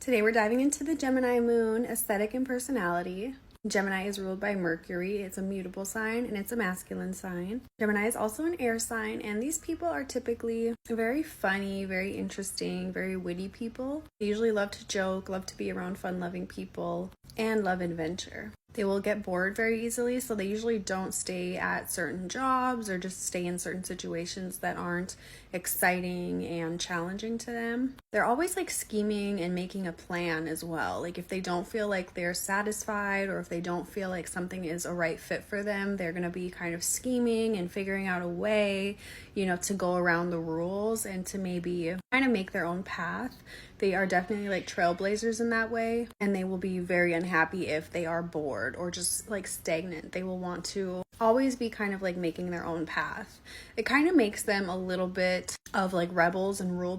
Today we're diving into the Gemini moon, aesthetic and personality. Gemini is ruled by Mercury. It's a mutable sign and it's a masculine sign. Gemini is also an air sign, and these people are typically very funny, very interesting, very witty people. They usually love to joke, love to be around fun-loving people, and love adventure. They will get bored very easily, so they usually don't stay at certain jobs or just stay in certain situations that aren't exciting and challenging to them. They're always like scheming and making a plan as well. Like if they don't feel like they're satisfied or if they don't feel like something is a right fit for them, they're going to be kind of scheming and figuring out a way, to go around the rules and to maybe kind of make their own path. They are definitely like trailblazers in that way, and they will be very unhappy if they are bored or just like stagnant. They will want to always be kind of like making their own path. It kind of makes them a little bit of like rebels and rule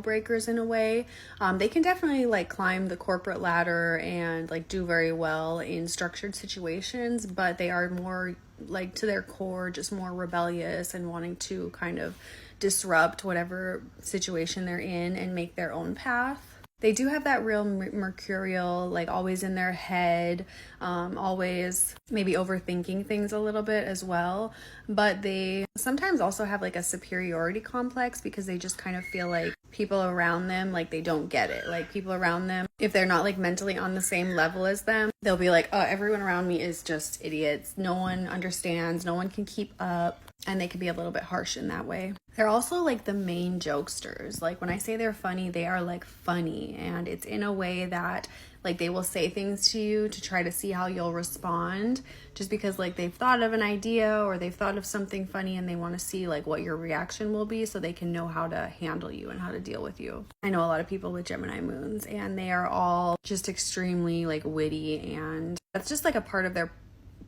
breakers in a way. They can definitely like climb the corporate ladder and like do very well in structured situations, but they are more like to their core just more rebellious and wanting to kind of disrupt whatever situation they're in and make their own path. They do have that real mercurial, like always in their head, always maybe overthinking things a little bit as well. But they sometimes also have like a superiority complex because they just kind of feel like people around them, like they don't get it. Like people around them, if they're not like mentally on the same level as them, they'll be like, oh, everyone around me is just idiots. No one understands. No one can keep up. And they can be a little bit harsh in that way. They're also like the main jokesters. Like when I say they're funny, they are like funny. And it's in a way that like they will say things to you to try to see how you'll respond. Just because like they've thought of an idea or they've thought of something funny and they want to see like what your reaction will be so they can know how to handle you and how to deal with you. I know a lot of people with Gemini moons and they are all just extremely like witty, and that's just like a part of their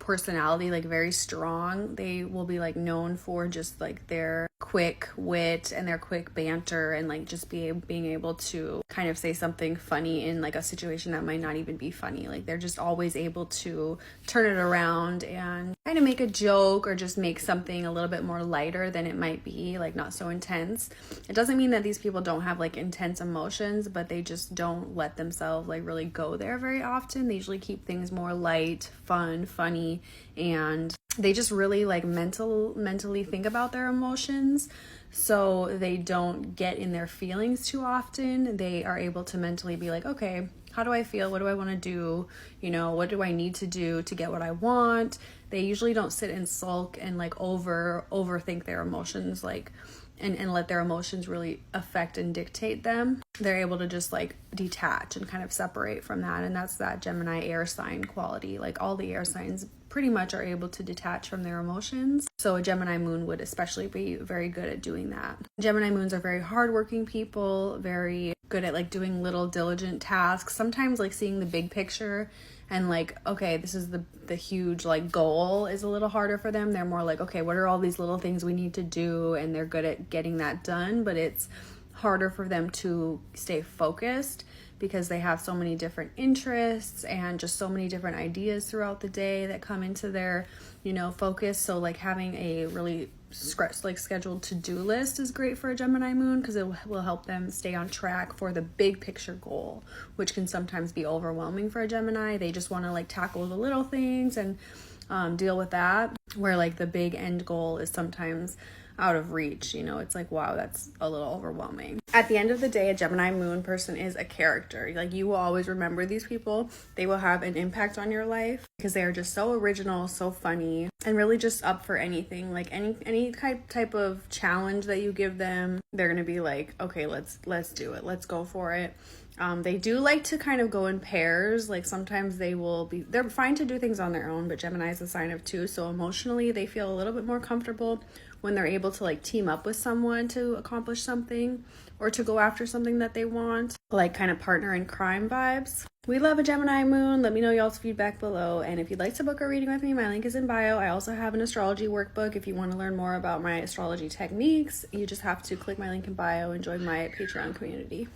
personality, like very strong. They will be like known for just like their quick wit and their quick banter and like just being able to kind of say something funny in like a situation that might not even be funny. Like they're just always able to turn it around and kind of make a joke or just make something a little bit more lighter than it might be, like not so intense. It doesn't mean that these people don't have like intense emotions, but they just don't let themselves like really go there very often. They usually keep things more light, fun, funny, and they just really like mentally think about their emotions, so they don't get in their feelings too often. They are able to mentally be like, okay, how do I feel? What do I want to do? What do I need to do to get what I want? They usually don't sit and sulk and like overthink their emotions, like and let their emotions really affect and dictate them. They're able to just like detach and kind of separate from that. And that's that Gemini air sign quality. Like all the air signs pretty much are able to detach from their emotions. So a Gemini moon would especially be very good at doing that. Gemini moons are very hardworking people, very good at like doing little diligent tasks, sometimes like seeing the big picture and like, okay, this is the huge like goal is a little harder for them. They're more like, okay, what are all these little things we need to do? And they're good at getting that done, but it's harder for them to stay focused because they have so many different interests and just so many different ideas throughout the day that come into their, focus. So like having a really scheduled to-do list is great for a Gemini moon because it will help them stay on track for the big picture goal, which can sometimes be overwhelming for a Gemini. They just want to like tackle the little things and deal with that, where like the big end goal is sometimes out of reach. It's like, wow, that's a little overwhelming. At the end of the day, a Gemini moon person is a character. Like you will always remember these people. They will have an impact on your life because they are just so original, so funny, and really just up for anything. Like any type of challenge that you give them, they're gonna be like, okay, let's do it. Let's go for it. They do like to kind of go in pairs. Like sometimes they're fine to do things on their own, but Gemini is a sign of 2. So emotionally, they feel a little bit more comfortable when they're able to like team up with someone to accomplish something or to go after something that they want, like kind of partner in crime vibes. We love a Gemini moon. Let me know y'all's feedback below. And if you'd like to book a reading with me, my link is in bio. I also have an astrology workbook. If you want to learn more about my astrology techniques, you just have to click my link in bio and join my Patreon community.